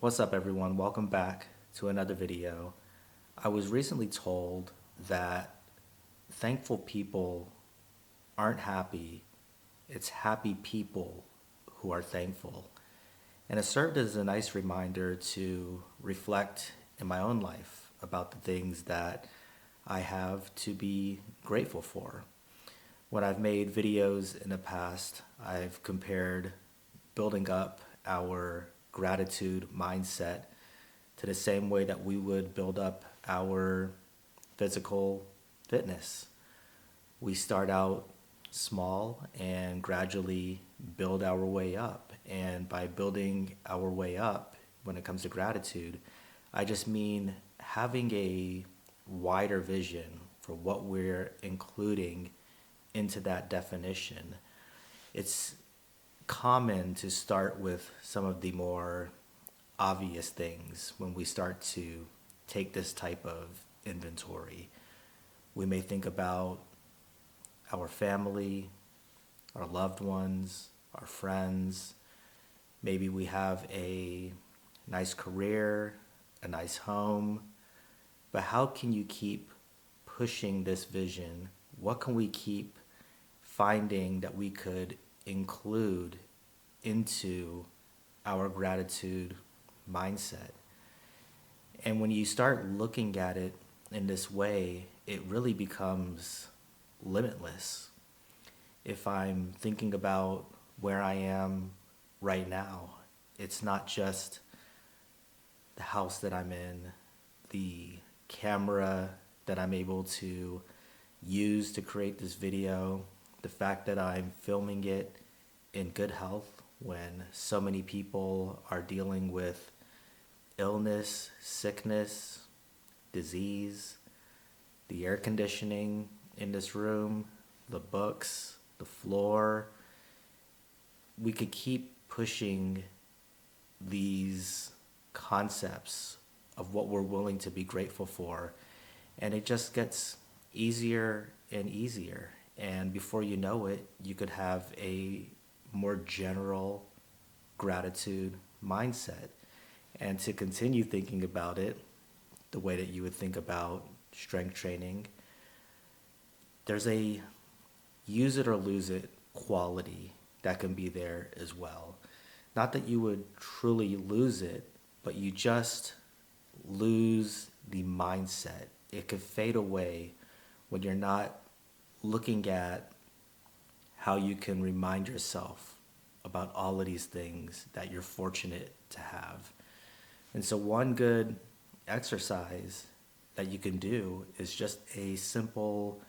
What's up, everyone? Welcome back to another video. I was recently told that thankful people aren't happy, it's happy people who are thankful. And it served as a nice reminder to reflect in my own life about the things that I have to be grateful for. When I've made videos in the past, I've compared building up our gratitude mindset to the same way that we would build up our physical fitness. We start out small and gradually build our way up. And by building our way up, when it comes to gratitude, I just mean having a wider vision for what we're including into that definition. It's common to start with some of the more obvious things when we start to take this type of inventory. We may think about our family, our loved ones, our friends. Maybe we have a nice career, a nice home. But how can you keep pushing this vision? What can we keep finding that we could include into our gratitude mindset? And when you start looking at it in this way, it really becomes limitless. If I'm thinking about where I am right now, it's not just the house that I'm in, the camera that I'm able to use to create this video, the fact that I'm filming it in good health when so many people are dealing with illness, sickness, disease, the air conditioning in this room, the books, the floor. We could keep pushing these concepts of what we're willing to be grateful for, and it just gets easier and easier. And before you know it, you could have a more general gratitude mindset. And to continue thinking about it the way that you would think about strength training, there's a use it or lose it quality that can be there as well. Not that you would truly lose it, but you just lose the mindset. It could fade away when you're not looking at how you can remind yourself about all of these things that you're fortunate to have. And so, one good exercise that you can do is just a simple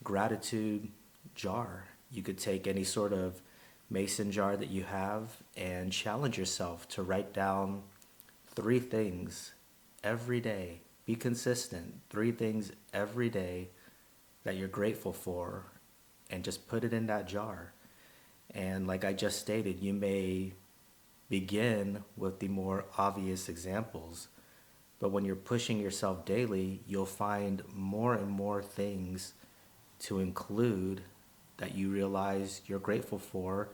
gratitude jar. You could take any sort of mason jar that you have and challenge yourself to write down three things every day. Be consistent. Three things every day that you're grateful for, and just put it in that jar. And like I just stated, you may begin with the more obvious examples, but when you're pushing yourself daily, you'll find more and more things to include that you realize you're grateful for,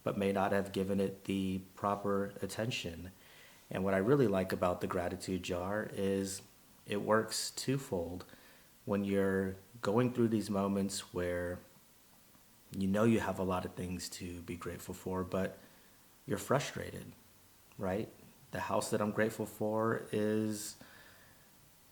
but may not have given it the proper attention. And what I really like about the gratitude jar is it works twofold. When you're going through these moments where you know you have a lot of things to be grateful for, but you're frustrated, right? The house that I'm grateful for is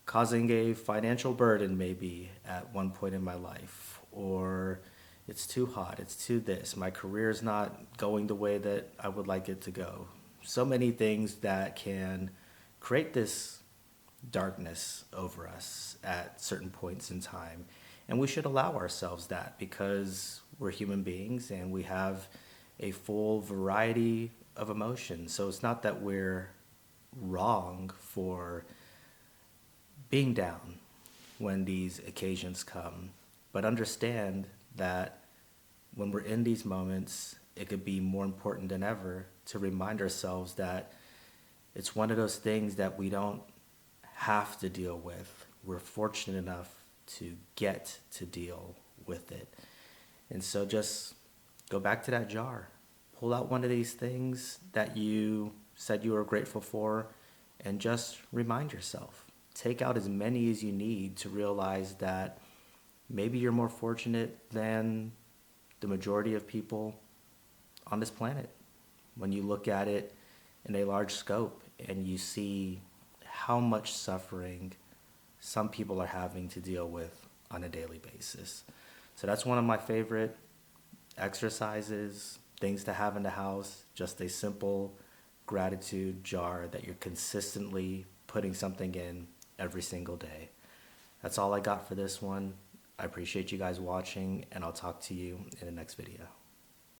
causing a financial burden maybe at one point in my life, or it's too hot, it's too this, my career is not going the way that I would like it to go. So many things that can create this darkness over us at certain points in time. And we should allow ourselves that because we're human beings and we have a full variety of emotions. So it's not that we're wrong for being down when these occasions come, but understand that when we're in these moments, it could be more important than ever to remind ourselves that it's one of those things that we don't have to deal with. We're fortunate enough to get to deal with it. And so just go back to that jar. Pull out one of these things that you said you were grateful for and just remind yourself. Take out as many as you need to realize that maybe you're more fortunate than the majority of people on this planet. When you look at it in a large scope and you see how much suffering some people are having to deal with on a daily basis. So that's one of my favorite exercises, things to have in the house, just a simple gratitude jar that you're consistently putting something in every single day. That's all I got for this one. I appreciate you guys watching, and I'll talk to you in the next video.